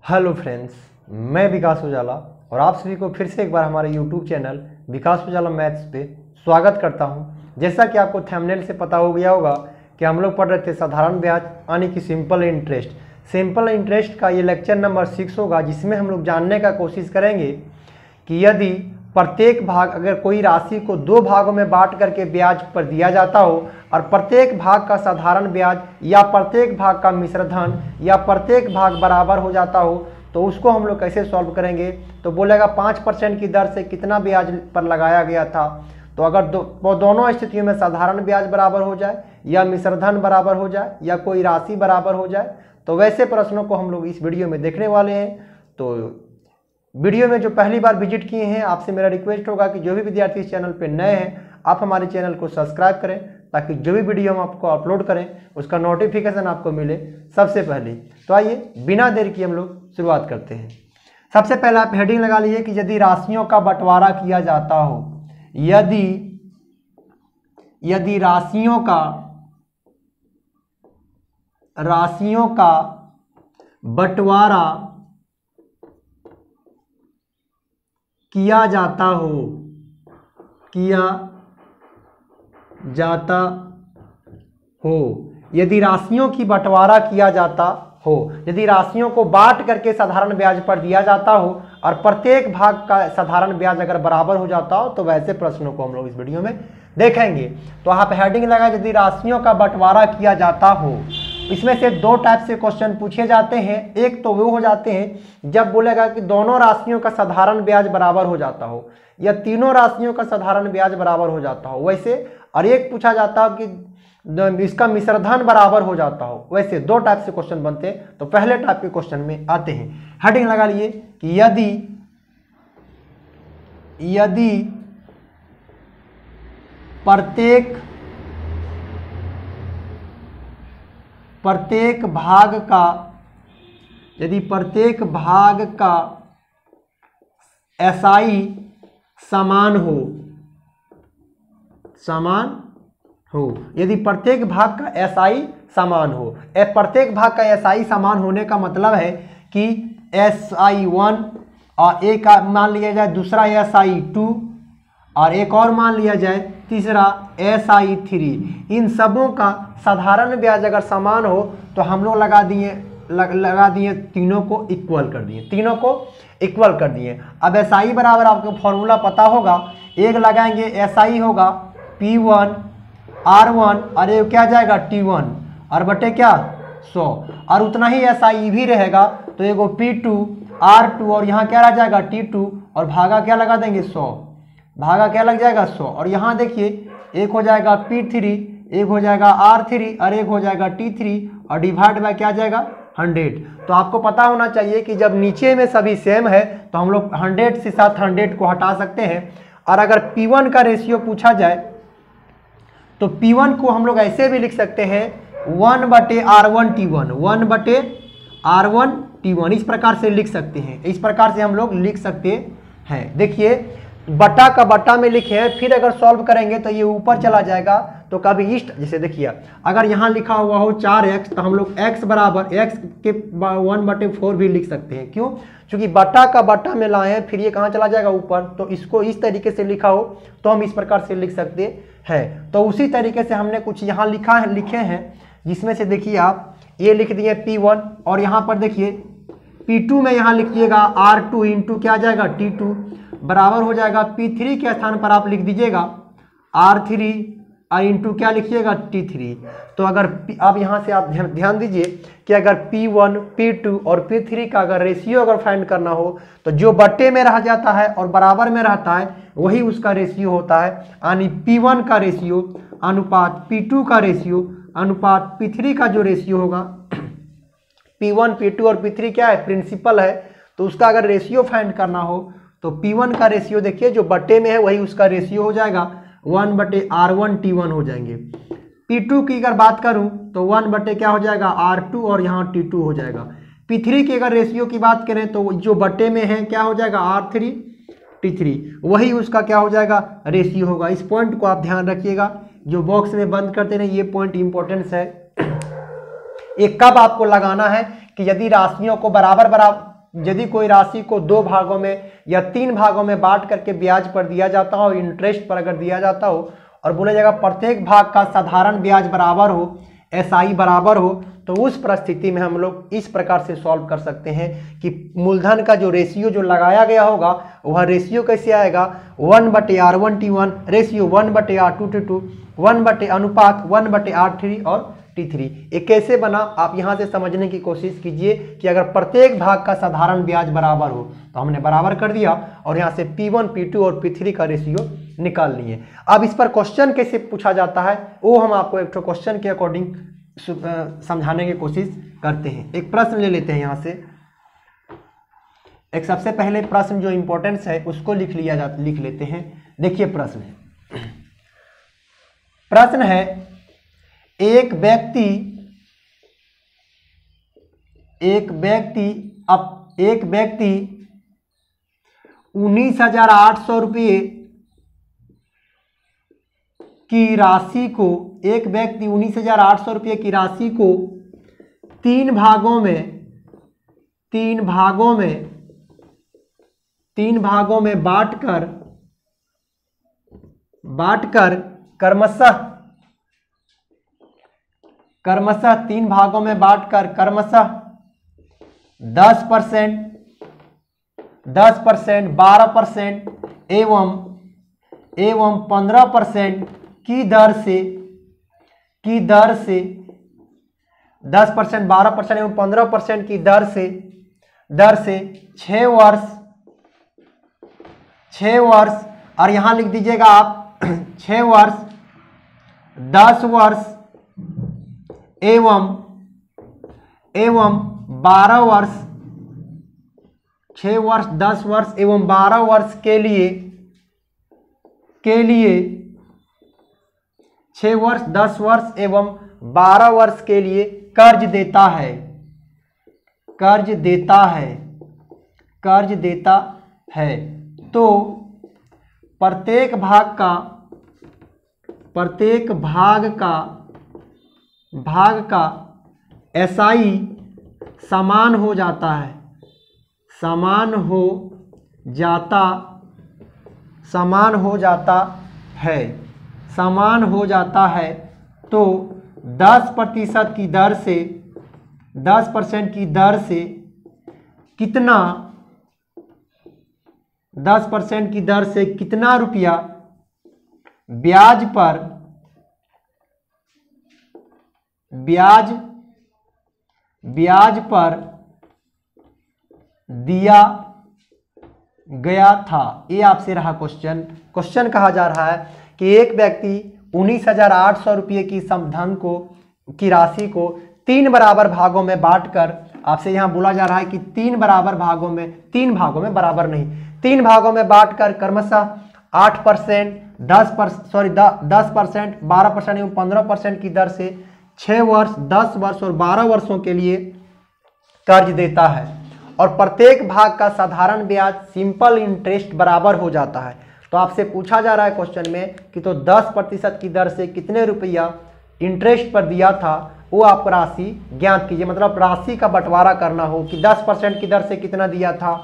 Hello friends, मैं विकास उजाला और आप सभी को फिर से एक बार हमारे यूट्यूब चैनल विकास उजाला मैथ्स पे स्वागत करता हूं। जैसा कि आपको थंबनेल से पता हो गया होगा कि हम लोग पढ़ रहे थे साधारण ब्याज यानी कि सिंपल इंटरेस्ट। सिंपल इंटरेस्ट का ये लेक्चर नंबर 6 होगा, जिसमें हम लोग जानने का कोशिश करेंगे कि यदि प्रत्येक भाग अगर कोई राशि को दो भागों में बांट करके ब्याज पर दिया जाता हो और प्रत्येक भाग का साधारण ब्याज या प्रत्येक भाग का मिश्र धन या प्रत्येक भाग बराबर हो जाता हो, तो उसको हम लोग कैसे सॉल्व करेंगे। तो बोलेगा 5% की दर से कितना ब्याज पर लगाया गया था। तो अगर दोनों स्थितियों में साधारण ब्याज बराबर हो जाए या मिश्र धन बराबर हो जाए या कोई राशि बराबर हो जाए, तो वैसे प्रश्नों को हम लोग इस वीडियो में देखने वाले हैं। तो वीडियो में जो पहली बार विजिट किए हैं, आपसे मेरा रिक्वेस्ट होगा कि जो भी विद्यार्थी इस चैनल पर नए हैं, आप हमारे चैनल को सब्सक्राइब करें ताकि जो भी वीडियो हम आपको अपलोड करें उसका नोटिफिकेशन आपको मिले सबसे पहले। तो आइए बिना देर की हम लोग शुरुआत करते हैं। सबसे पहले आप हेडिंग लगा लीजिए कि यदि राशियों का बंटवारा किया जाता हो, यदि राशियों का बंटवारा किया जाता हो, यदि राशियों की बंटवारा किया जाता हो, यदि राशियों को बांट करके साधारण ब्याज पर दिया जाता हो और प्रत्येक भाग का साधारण ब्याज अगर बराबर हो जाता हो, तो वैसे प्रश्नों को हम लोग इस वीडियो में देखेंगे। तो आप हेडिंग लगाए यदि राशियों का बंटवारा किया जाता हो। इसमें से दो टाइप से क्वेश्चन पूछे जाते हैं। एक तो वो हो जाते हैं जब बोलेगा कि दोनों राशियों का साधारण ब्याज बराबर हो जाता हो या तीनों राशियों का साधारण ब्याज बराबर हो जाता हो वैसे, और एक पूछा जाता हो कि इसका मिश्र धन बराबर हो जाता हो। वैसे दो टाइप से क्वेश्चन बनते हैं। तो पहले टाइप के क्वेश्चन में आते हैं। हेडिंग लगा लिए कि यदि प्रत्येक भाग का SI समान हो, यदि प्रत्येक भाग का SI समान हो। प्रत्येक भाग का SI समान होने का मतलब है कि SI1 और एक मान लिया जाए, दूसरा SI2 और एक और मान लिया जाए तीसरा SI3। इन सबों का साधारण ब्याज अगर समान हो तो हम लोग लगा दिए तीनों को इक्वल कर दिए। अब SI बराबर आपको फॉर्मूला पता होगा, एक लगाएंगे SI होगा P1 R1 और ये क्या जाएगा T1 और बटे क्या 100, और उतना ही SI भी रहेगा तो एगो P2 R2 और यहाँ क्या रह जाएगा T2 और भागा क्या लगा देंगे 100, भागा क्या लग जाएगा 100। और यहाँ देखिए एक हो जाएगा P3, एक हो जाएगा R3 और एक हो जाएगा T3 और डिवाइड बाय क्या जाएगा 100। तो आपको पता होना चाहिए कि जब नीचे में सभी सेम है तो हम लोग 100 से साथ 100 को हटा सकते हैं। और अगर P1 का रेशियो पूछा जाए तो P1 को हम लोग ऐसे भी लिख सकते हैं 1/R1T1, 1/R1T1 इस प्रकार से लिख सकते हैं। इस प्रकार से हम लोग लिख सकते हैं। देखिए बटा का बटा में लिखे हैं, फिर अगर सॉल्व करेंगे तो ये ऊपर चला जाएगा। तो कभी ईस्ट जैसे देखिए अगर यहाँ लिखा हुआ हो 4x तो हम लोग x बराबर x के 1/4 भी लिख सकते हैं। क्यों? क्योंकि बटा का बटा में लाए हैं, फिर ये कहाँ चला जाएगा ऊपर। तो इसको इस तरीके से लिखा हो तो हम इस प्रकार से लिख सकते हैं। तो उसी तरीके से हमने कुछ यहाँ लिखे हैं, जिसमें से देखिए आप ये लिख दिए P1 और यहाँ पर देखिए P2 में यहाँ लिखिएगा R2 इंटू क्या जाएगा T2 बराबर हो जाएगा P3 के स्थान पर आप लिख दीजिएगा R3 और इंटू क्या लिखिएगा T3। तो अगर अब यहाँ से आप ध्यान दीजिए कि अगर P1 P2 और P3 का अगर रेशियो अगर फाइंड करना हो तो जो बट्टे में रह जाता है और बराबर में रहता है वही उसका रेशियो होता है। यानी P1 का रेशियो अनुपात P2 का रेशियो अनुपात P3 का जो रेशियो होगा, P1 P2 और P3 क्या है प्रिंसिपल है, तो उसका अगर रेशियो फाइंड करना हो तो P1 का रेशियो देखिए जो बट्टे में है वही उसका रेशियो हो जाएगा 1/R1T1 हो जाएंगे। P2 की अगर बात करूं तो 1 क्या हो जाएगा R2 और यहाँ T2 हो जाएगा। P3 की अगर रेशियो की बात करें तो जो बट्टे में है क्या हो जाएगा R3 T3, वही उसका क्या हो जाएगा रेशियो होगा। इस पॉइंट को आप ध्यान रखिएगा, जो बॉक्स में बंद करते रहे, ये पॉइंट इंपॉर्टेंस है। ये कब आपको लगाना है कि यदि राशियों को बराबर यदि कोई राशि को 2 भागों में या 3 भागों में बांट करके ब्याज पर दिया जाता हो, इंटरेस्ट पर अगर दिया जाता हो और बोला जाएगा प्रत्येक भाग का साधारण ब्याज बराबर हो, एसआई बराबर हो, तो उस परिस्थिति में हम लोग इस प्रकार से सॉल्व कर सकते हैं कि मूलधन का जो रेशियो जो लगाया गया होगा वह रेशियो कैसे आएगा, 1/R1T1 रेशियो 1/R2T2 1/अनुपात 1/R3 और T3। ये कैसे बना आप यहाँ से समझने की कोशिश कीजिए कि अगर प्रत्येक भाग का साधारण ब्याज बराबर हो तो हमने बराबर कर दिया और यहाँ से P1 P2 और P3 का रेशियो निकाल लिए। अब इस पर क्वेश्चन कैसे पूछा जाता है वो हम आपको एक क्वेश्चन के अकॉर्डिंग समझाने की कोशिश करते हैं। एक प्रश्न ले लेते हैं यहाँ से। एक सबसे पहले प्रश्न जो इंपॉर्टेंस है उसको लिख लेते हैं। देखिए प्रश्न है एक व्यक्ति 19,800 रुपये की राशि को, एक व्यक्ति 19,800 रुपये की राशि को 3 भागों में बांटकर क्रमशः 3 भागों में बांटकर क्रमशः 10%, 12% एवं 15% की दर से 10%, 12% एवं 15% की दर से 6 वर्ष और यहाँ लिख दीजिएगा आप 6 वर्ष, 10 वर्ष एवं 12 वर्ष, 6 वर्ष, 10 वर्ष एवं 12 वर्ष के लिए 6 वर्ष, 10 वर्ष एवं 12 वर्ष के लिए कर्ज देता है। तो प्रत्येक भाग का एसआई समान हो जाता है। तो 10% की दर से 10% की दर से कितना 10% की दर से कितना रुपया ब्याज पर दिया गया था। ये आपसे रहा क्वेश्चन कहा जा रहा है कि एक व्यक्ति 19,800 रुपये की समधन की राशि को 3 बराबर भागों में बांटकर, आपसे यहाँ बोला जा रहा है कि 3 भागों में बराबर नहीं, 3 भागों में बांटकर क्रमशः 8%, 10%, 12% एवं 15% की दर से 6 वर्ष, 10 वर्ष और 12 वर्षों के लिए कर्ज देता है और प्रत्येक भाग का साधारण ब्याज सिंपल इंटरेस्ट बराबर हो जाता है। तो आपसे पूछा जा रहा है क्वेश्चन में कि तो 10% की दर से कितने रुपया इंटरेस्ट पर दिया था, वो आप राशि ज्ञात कीजिए। मतलब राशि का बंटवारा करना हो कि 10% की दर से कितना दिया था,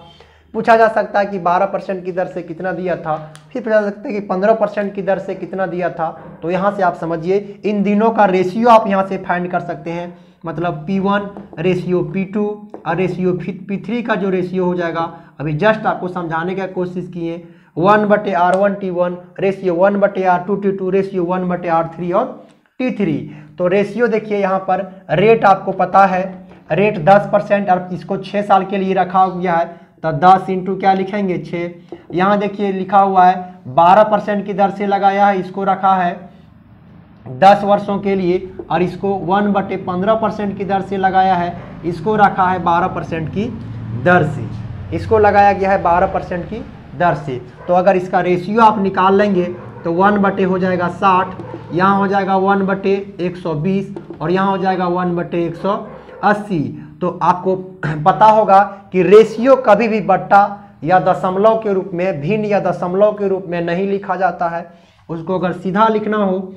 पूछा जा सकता है कि 12% की दर से कितना दिया था, फिर पूछा जा सकता है कि 15% की दर से कितना दिया था। तो यहाँ से आप समझिए इन दिनों का रेशियो आप यहाँ से फाइंड कर सकते हैं। मतलब P1 रेशियो P2 और रेशियो P3 का जो रेशियो हो जाएगा, अभी जस्ट आपको समझाने की कोशिश किए, 1/R1T1 ratio 1/R2T2 ratio 1/R3 और T3। तो रेशियो देखिए यहाँ पर रेट आपको पता है, रेट 10% और इसको 6 साल के लिए रखा गया है, तो 10 इंटू क्या लिखेंगे 6। यहाँ देखिए लिखा हुआ है 12% की दर से लगाया है, इसको रखा है 10 वर्षों के लिए, और इसको 1/15% की दर से लगाया है, इसको रखा है 12% की दर से, इसको लगाया गया है 12% की दर से। तो अगर इसका रेशियो आप निकाल लेंगे तो 1 हो जाएगा 60, यहाँ हो जाएगा 1/120 और यहाँ हो जाएगा 1/180। तो आपको पता होगा कि रेशियो कभी भी बट्टा या दशमलव के रूप में, भिन्न या दशमलव के रूप में नहीं लिखा जाता है। उसको अगर सीधा लिखना हो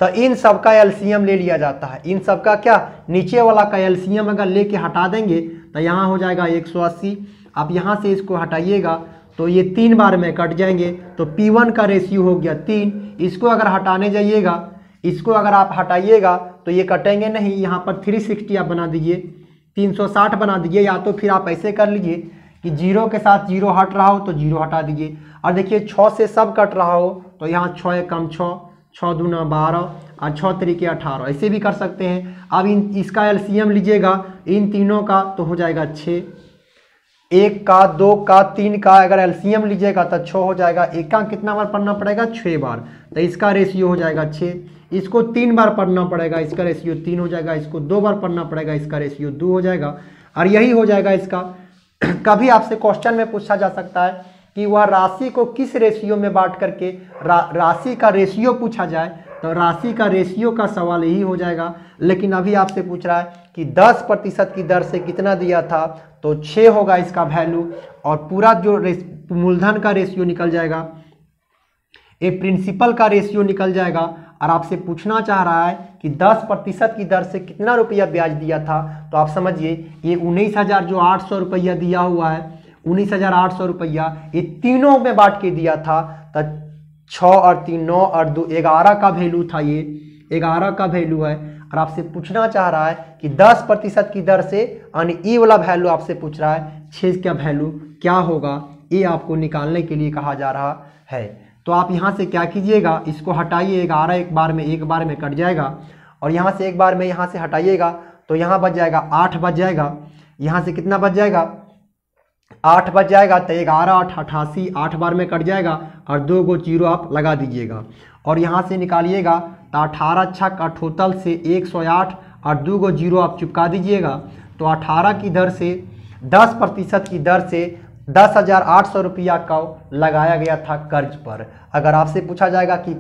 तो इन सब का एलसीएम ले लिया जाता है। इन सब का क्या, नीचे वाला का एलसीएम अगर लेके हटा देंगे तो यहाँ हो जाएगा 180। आप यहाँ से इसको हटाइएगा तो ये 3 बार में कट जाएंगे, तो P1 का रेशियो हो गया 3। इसको अगर हटाने जाइएगा, इसको अगर आप हटाइएगा तो ये कटेंगे नहीं, यहाँ पर 360 आप बना दीजिए, 360 बना दीजिए, या तो फिर आप ऐसे कर लीजिए कि 0 के साथ 0 हट रहा हो तो 0 हटा दीजिए। और देखिए 6 से सब कट रहा हो तो यहाँ 6 कम 6, 6 दूना 12 और 6 तरीके 18, ऐसे भी कर सकते हैं। अब इसका एलसीएम लीजिएगा इन तीनों का तो हो जाएगा 6, 1 का 2 का 3 का अगर एलसीएम लीजिएगा तो 6 हो जाएगा। 1 का कितना बार पढ़ना पड़ेगा? 6 बार, तो इसका रेशियो हो जाएगा 6। इसको 3 बार पढ़ना पड़ेगा, इसका रेशियो 3 हो जाएगा। इसको 2 बार पढ़ना पड़ेगा, इसका रेशियो 2 हो जाएगा। और यही हो जाएगा इसका। कभी आपसे क्वेश्चन में पूछा जा सकता है कि वह राशि को किस रेशियो में बांट करके राशि का रेशियो पूछा जाए, तो राशि का रेशियो का सवाल यही हो जाएगा। लेकिन अभी आपसे पूछ रहा है कि 10% की दर से कितना दिया था, तो 6 होगा इसका वैल्यू, और पूरा जो मूलधन का रेशियो निकल जाएगा, ये प्रिंसिपल का रेशियो निकल जाएगा। और आपसे पूछना चाह रहा है कि 10% की दर से कितना रुपया ब्याज दिया था, तो आप समझिए ये 19,000 जो 800 रुपया दिया हुआ है, 19,800 रुपया ये तीनों में बांट के दिया था, तो 6 और 3 9 और 2 11 का वैल्यू था, ये 11 का वैल्यू है। और आपसे पूछना चाह रहा है कि 10% की दर से यानी ई वाला वैल्यू आपसे पूछ रहा है, 6 का वैल्यू क्या होगा, ये आपको निकालने के लिए कहा जा रहा है। तो आप यहाँ से क्या कीजिएगा, इसको हटाइए, 11 एक बार में कट जाएगा, और यहाँ से एक बार में यहाँ से हटाइएगा तो यहाँ बच जाएगा 8 बच जाएगा। यहाँ से कितना बच जाएगा? 8 बच जाएगा, तो 11 8 88, 8 बार में कट जाएगा, और 2 गो 0 आप लगा दीजिएगा। और यहाँ से निकालिएगा तो 18 छक 88 से 108 और 2 गो 0 आप चिपका दीजिएगा। तो 18 की दर से 10% की दर से 10,800 रुपया का लगाया गया था कर्ज पर। अगर आपसे पूछा जाएगा कि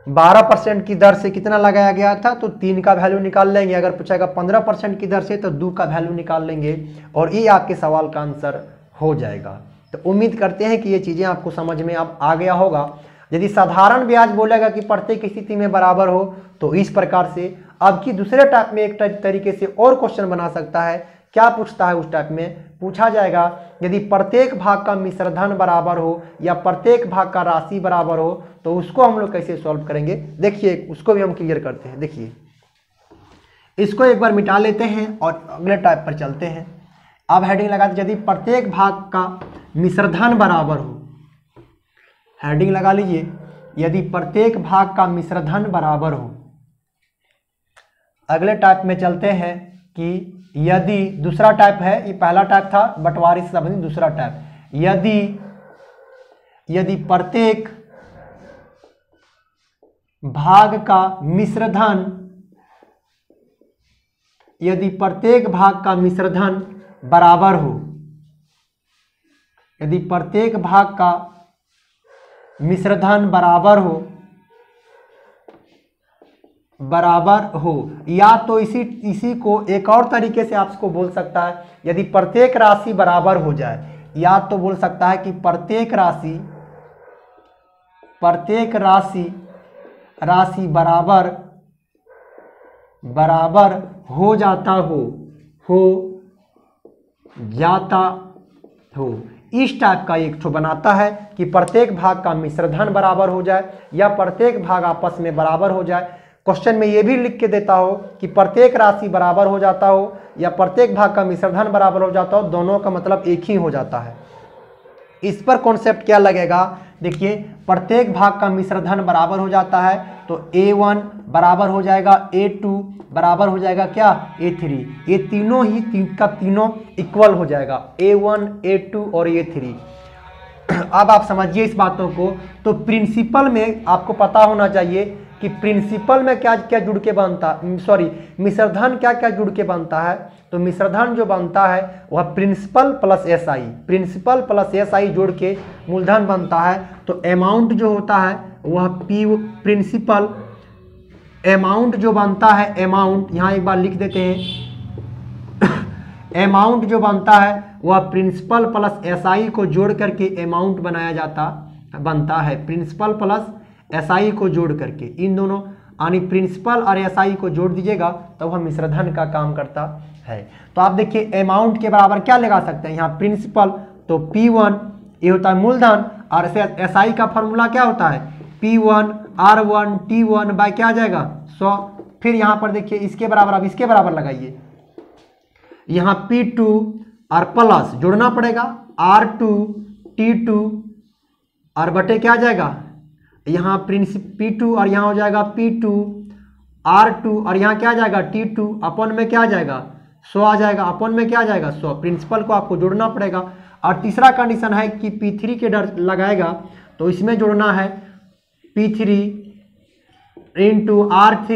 12% की दर से कितना लगाया गया था, तो 3 का वैल्यू निकाल लेंगे। अगर पूछेगा 15% की दर से तो 2 का वैल्यू निकाल लेंगे, और ये आपके सवाल का आंसर हो जाएगा। तो उम्मीद करते हैं कि ये चीज़ें आपको समझ में अब आ गया होगा। यदि साधारण ब्याज बोलेगा कि प्रत्येक स्थिति में बराबर हो, तो इस प्रकार से अब की दूसरे टाइप में एक तरीके से और क्वेश्चन बना सकता है। क्या पूछता है? उस टाइप में पूछा जाएगा यदि प्रत्येक भाग का मिश्रधन बराबर हो या प्रत्येक भाग का राशि बराबर हो, तो उसको हम लोग कैसे सॉल्व करेंगे, देखिए उसको भी हम क्लियर करते हैं। देखिए इसको एक बार मिटा लेते हैं और अगले टाइप पर चलते हैं। अब हेडिंग लगा दीजिए, यदि प्रत्येक भाग का मिश्रधन बराबर हो, हेडिंग लगा लीजिए, यदि प्रत्येक भाग का मिश्रधन बराबर हो। अगले टाइप में चलते हैं कि यदि दूसरा टाइप है, ये पहला टाइप था बंटवारे से संबंधित, दूसरा टाइप यदि प्रत्येक भाग का मिश्रधन, यदि प्रत्येक भाग का मिश्रधन बराबर हो, यदि प्रत्येक भाग का मिश्रधन बराबर हो, या तो इसी को एक और तरीके से आपको बोल सकता है, यदि प्रत्येक राशि बराबर हो जाए, या तो बोल सकता है कि प्रत्येक राशि बराबर हो जाता हो। इस टाइप का एक ठो बनाता है कि प्रत्येक भाग का मिश्रधन बराबर हो जाए या प्रत्येक भाग आपस में बराबर हो जाए। क्वेश्चन में ये भी लिख के देता हो कि प्रत्येक राशि बराबर हो जाता हो या प्रत्येक भाग का मिश्रधन बराबर हो जाता हो, दोनों का मतलब एक ही हो जाता है। इस पर कॉन्सेप्ट क्या लगेगा, देखिए प्रत्येक भाग का मिश्रधन बराबर हो जाता है तो A1 बराबर हो जाएगा A2 बराबर हो जाएगा क्या, A3। ये तीनों ही तीनों इक्वल हो जाएगा, A1 A2 और A3। अब आप समझिए इस बातों को। तो प्रिंसिपल में आपको पता होना चाहिए कि प्रिंसिपल में क्या क्या जुड़ के बनता, मिश्रधन क्या क्या जुड़ के बनता है। तो मिश्रधन जो बनता है वह प्रिंसिपल प्लस SI जोड़ के मूलधन बनता है। तो अमाउंट जो होता है वह प्रिंसिपल अमाउंट जो बनता है, अमाउंट यहाँ एक बार लिख देते हैं अमाउंट जो बनता है वह प्रिंसिपल प्लस SI को जोड़ करके अमाउंट बनता है। प्रिंसिपल प्लस SI को जोड़ करके, इन दोनों यानी प्रिंसिपल और SI को जोड़ दीजिएगा तो वह मिश्रधन का काम करता है। तो आप देखिए अमाउंट के बराबर क्या लगा सकते हैं, यहाँ प्रिंसिपल तो P1 ये होता है मूलधन, और SI का फॉर्मूला क्या होता है P1 R1 T1 बाय क्या आ जाएगा 100। फिर यहाँ पर देखिए इसके बराबर आप इसके बराबर लगाइए, यहाँ P2 और प्लस जोड़ना पड़ेगा R2 T2 और बटे क्या आ जाएगा यहाँ P2 और यहाँ हो जाएगा P2 R2 और यहाँ क्या आ जाएगा T2 अपन में क्या आ जाएगा 100 आ जाएगा, अपन में क्या आ जाएगा 100। प्रिंसिपल को आपको जोड़ना पड़ेगा। और तीसरा कंडीशन है कि P3 के डर लगाएगा तो इसमें जोड़ना है P3 into R3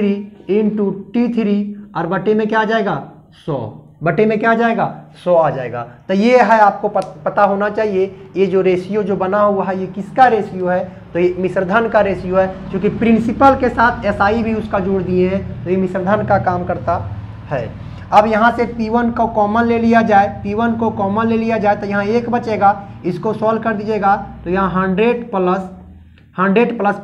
into T3 और बटे में क्या आ जाएगा 100, बटे में क्या आ जाएगा 100 आ जाएगा। तो ये है आपको पता होना चाहिए ये जो रेशियो जो बना हुआ है ये किसका रेशियो है, तो ये मिश्रधन का रेशियो है। क्योंकि प्रिंसिपल के साथ SI भी उसका जोड़ दिए हैं तो ये मिश्रधन का काम करता है। अब यहाँ से P1 को कॉमन ले लिया जाए, P1 को कॉमन ले लिया जाए तो यहाँ 1 बचेगा, इसको सॉल्व कर दीजिएगा तो यहाँ 100 प्लस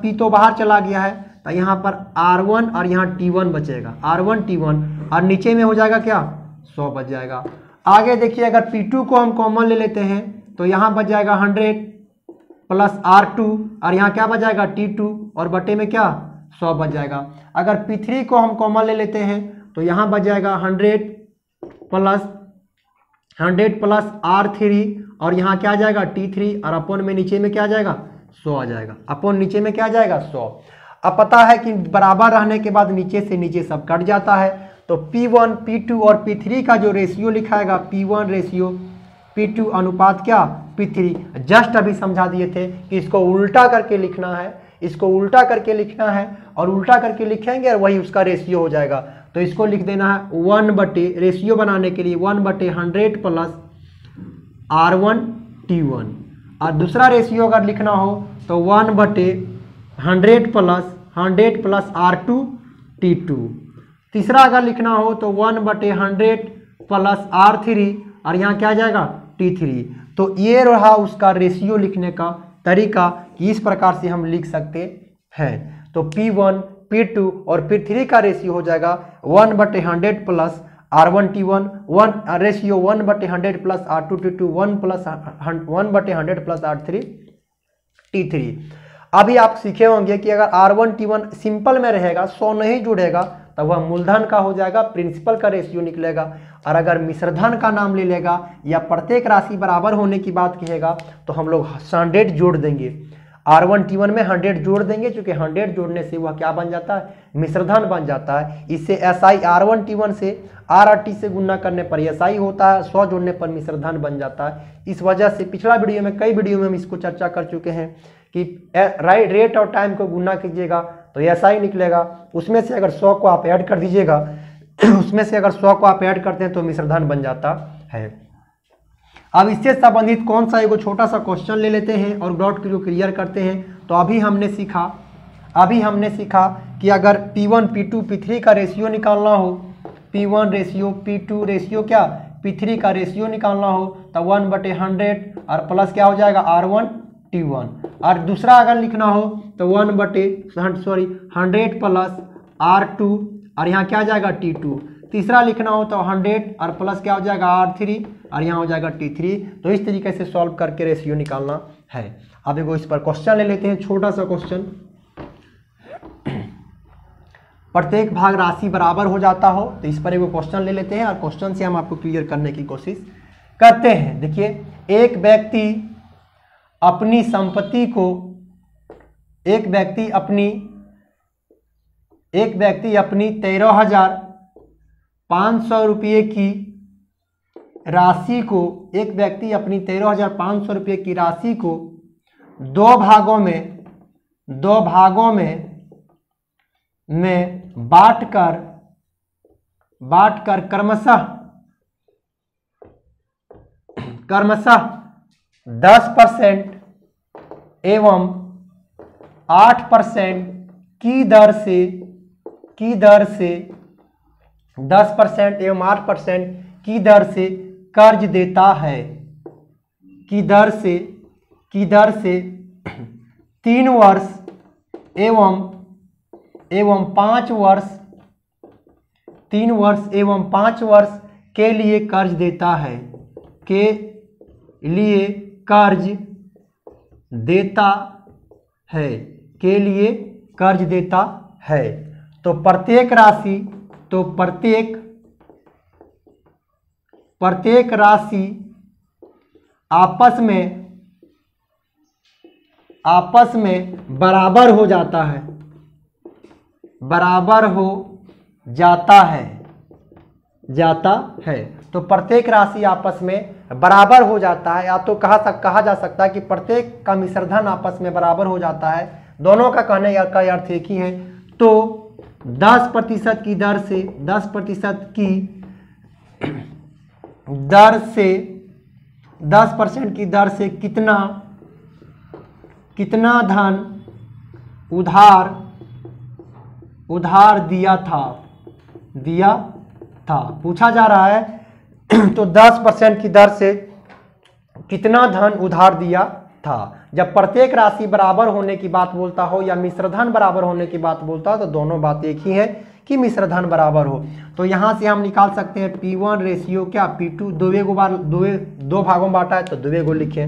P तो बाहर चला गया है तो यहाँ पर R1 और यहाँ T1 बचेगा, R1 T1 और नीचे में हो जाएगा क्या 100 बच जाएगा। आगे देखिए अगर P2 को हम कॉमन ले लेते हैं तो यहाँ बच जाएगा 100 प्लस R2 और यहाँ क्या बच जाएगा T2 और बटे में क्या 100 बच जाएगा। अगर P3 को हम कॉमन ले लेते हैं तो यहाँ बच जाएगा 100 प्लस R3 और यहाँ क्या आ जाएगा T3 और अपन में नीचे में क्या आ जाएगा 100 आ जाएगा, अपन नीचे में क्या आ जाएगा 100। अब पता है कि बराबर रहने के बाद नीचे से नीचे सब कट जाता है तो P1 P2 और P3 का जो रेशियो लिखाएगा P1 रेशियो P2 अनुपात क्या P3। जस्ट अभी समझा दिए थे कि इसको उल्टा करके लिखना है, इसको उल्टा करके लिखना है और उल्टा करके लिखेंगे और वही उसका रेशियो हो जाएगा। तो इसको लिख देना है 1 बटे रेशियो बनाने के लिए 1/100 प्लस R1 T1 और दूसरा रेशियो अगर लिखना हो तो 1/100 प्लस R2 T2। तीसरा अगर लिखना हो तो 1/100 प्लस R3 और यहाँ क्या आ जाएगा T3। तो ये रहा उसका रेशियो लिखने का तरीका कि इस प्रकार से हम लिख सकते हैं। तो P1 P2 और P3 का रेशियो हो जाएगा 1/100 plus R1 T1 1 ratio 1/100 plus R2 T2 1/100 plus R3 T3। अभी आप सीखे होंगे कि अगर R1 T1 सिंपल में रहेगा 100 नहीं जुड़ेगा तब वह मूलधन का हो जाएगा, प्रिंसिपल का रेशियो निकलेगा। और अगर मिश्रधन का नाम ले लेगा या प्रत्येक राशि बराबर होने की बात कहेगा तो हम लोग 100 जोड़ देंगे, R1 T1 में 100 जोड़ देंगे क्योंकि 100 जोड़ने से वह क्या बन जाता है मिश्रधन बन जाता है। इससे SI R1 T1 से R और T से गुना करने पर SI होता है, 100 जोड़ने पर मिश्रधन बन जाता है। इस वजह से पिछला वीडियो में कई वीडियो में हम इसको चर्चा कर चुके हैं कि रेट और टाइम को गुना कीजिएगा तो SI निकलेगा, उसमें से अगर 100 को आप ऐड कर दीजिएगा उसमें से अगर 100 को आप ऐड करते हैं तो मिश्रधन बन जाता है। अब इससे संबंधित कौन सा एगो छोटा सा क्वेश्चन ले लेते हैं और डॉट को क्लियर करते हैं। तो अभी हमने सीखा कि अगर P1 P2 P3 का रेशियो निकालना हो, P1 रेशियो P2 रेशियो क्या P3 का रेशियो निकालना हो तो 1/100 और प्लस क्या हो जाएगा R1 T1। और दूसरा अगर लिखना हो तो 100 प्लस R2 और यहाँ क्या आ जाएगा T2। तीसरा लिखना हो तो 100 और प्लस क्या हो जाएगा R3 और यहाँ हो जाएगा T3। तो इस तरीके से सॉल्व करके रेशियो निकालना है। अब एगो इस पर क्वेश्चन ले लेते हैं, छोटा सा क्वेश्चन। प्रत्येक भाग राशि बराबर हो जाता हो तो इस पर एगो क्वेश्चन ले लेते हैं और क्वेश्चन से हम आपको क्लियर करने की कोशिश करते हैं। देखिए एक व्यक्ति अपनी 13,500 रुपये की राशि को दो भागों में बांटकर क्रमशः 10% एवं 8% की दर से 10% एवं 8% की दर से कर्ज देता है, की दर से 3 वर्ष एवं 5 वर्ष के लिए कर्ज देता है, के लिए कर्ज देता है, के लिए कर्ज देता है। तो प्रत्येक राशि, तो प्रत्येक राशि आपस में बराबर हो जाता है, बराबर हो जाता है। तो प्रत्येक राशि आपस में बराबर हो जाता है, या तो कहा जा सकता है कि प्रत्येक का मिश्रधन आपस में बराबर हो जाता है। दोनों का कहने का अर्थ एक ही है। तो 10% की दर से 10% की दर से कितना धन उधार दिया था पूछा जा रहा है। तो 10% की दर से कितना धन उधार दिया था। जब प्रत्येक राशि बराबर होने की बात बोलता हो या मिश्रधन बराबर होने की बात बोलता हो तो दोनों बात एक ही है कि मिश्रधन बराबर हो। तो यहां से हम निकाल सकते हैं P1 रेशियो क्या P2, दो भागों में बांटा है तो 2 लिखें।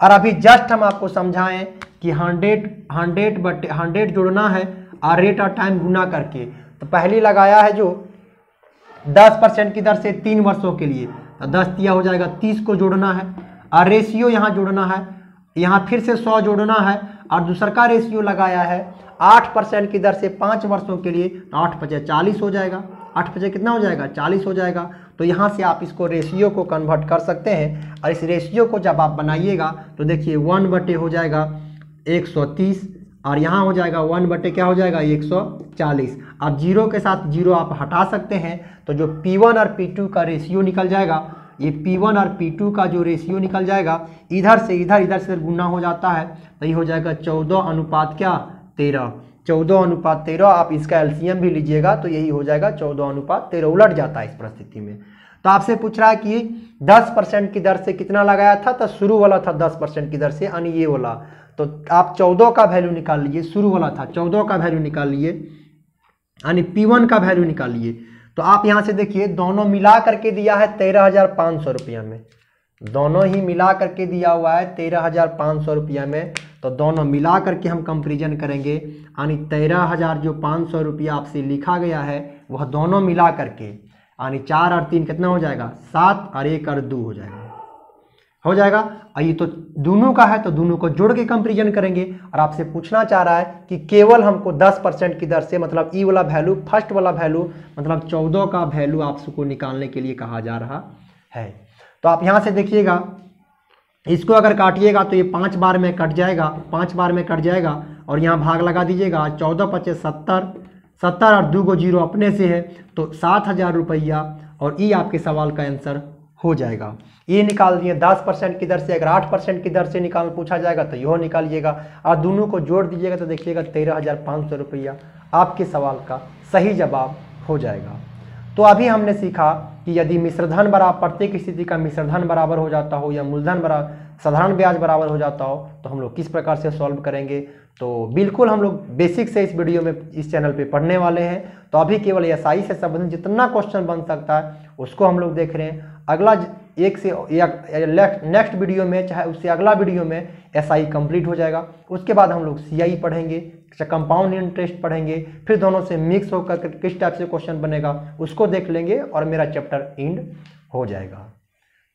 और अभी जस्ट हम आपको समझाएं कि 100 जोड़ना है और रेट और टाइम गुना करके। तो पहले लगाया है जो 10% की दर से 3 वर्षों के लिए, तो 10 दिया हो जाएगा 30 को जोड़ना है और रेशियो यहाँ जोड़ना है, यहाँ फिर से 100 जोड़ना है और दूसरा का रेशियो लगाया है 8% की दर से 5 वर्षों के लिए, तो 8×5 40 हो जाएगा। 8×5 कितना हो जाएगा 40 हो जाएगा। तो यहाँ से आप इसको रेशियो को कन्वर्ट कर सकते हैं और इस रेशियो को जब आप बनाइएगा तो देखिए 1/, हो जाएगा 130 और यहाँ हो जाएगा 1/, क्या हो जाएगा 140। अब जीरो के साथ जीरो आप हटा सकते हैं तो जो P1 और P2 का रेशियो निकल जाएगा, ये P1 और P2 का जो रेशियो निकल जाएगा, इधर से इधर गुना हो जाता है तो ये हो जाएगा 14:13। 14:13 आप इसका एलसीएम भी लीजिएगा तो यही हो जाएगा 14:13, उलट जाता है इस परिस्थिति में। तो आपसे पूछ रहा है कि 10% की दर से कितना लगाया था, तो शुरू वाला था 10% की दर से, यानी ये वाला। तो आप 14 का वैल्यू निकाल लीजिए, शुरू वाला था 14 का वैल्यू निकाल लिए, यानी P1 का वैल्यू निकाल लिए। तो आप यहाँ से देखिए दोनों मिला करके दिया है 13,500 रुपया में, दोनों ही मिला करके दिया हुआ है 13,500 रुपया में। तो दोनों मिला करके हम कंपेरिजन करेंगे, यानी 13,500 रुपया आपसे लिखा गया है वह दोनों मिला करके, यानी 4 और 3 कितना हो जाएगा 7 और 1 और 2 हो जाएगा। और ये तो दोनों का है तो दोनों को जोड़ के कंपेरिजन करेंगे। और आपसे पूछना चाह रहा है कि केवल हमको 10% की दर से, मतलब ई वाला वैल्यू, फर्स्ट वाला वैल्यू मतलब 14 का वैल्यू आपको निकालने के लिए कहा जा रहा है। तो आप यहाँ से देखिएगा, इसको अगर काटिएगा तो ये 5 बार में कट जाएगा, 5 बार में कट जाएगा और यहाँ भाग लगा दीजिएगा। 14×5 70, 70 और 2 को 0 अपने से है तो 7,000 रुपया, और ये आपके सवाल का आंसर हो जाएगा। ये निकाल दिए 10% की दर से। अगर 8% की दर से पूछा जाएगा तो यह निकालिएगा और दोनों को जोड़ दीजिएगा तो देखिएगा 13,500 रुपया आपके सवाल का सही जवाब हो जाएगा। तो अभी हमने सीखा कि यदि मिश्रधन बराबर, प्रत्येक स्थिति का मिश्रधन बराबर हो जाता हो या मूलधन बराबर, साधारण ब्याज बराबर हो जाता हो तो हम लोग किस प्रकार से सॉल्व करेंगे। तो बिल्कुल हम लोग बेसिक से इस वीडियो में, इस चैनल पे पढ़ने वाले हैं। तो अभी केवल एसआई से संबंधित जितना क्वेश्चन बन सकता है उसको हम लोग देख रहे हैं। अगला नेक्स्ट वीडियो में, चाहे उससे अगला वीडियो में एसआई कंप्लीट हो जाएगा। उसके बाद हम लोग सीआई पढ़ेंगे, कंपाउंड इंटरेस्ट पढ़ेंगे, फिर दोनों से मिक्स होकर किस टाइप से क्वेश्चन बनेगा उसको देख लेंगे और मेरा चैप्टर एंड हो जाएगा।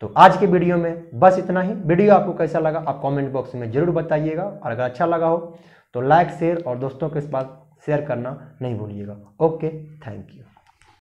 तो आज के वीडियो में बस इतना ही। वीडियो आपको कैसा लगा आप कमेंट बॉक्स में जरूर बताइएगा, और अगर अच्छा लगा हो तो लाइक, शेयर और दोस्तों के साथ शेयर करना नहीं भूलिएगा। Okay, thank you.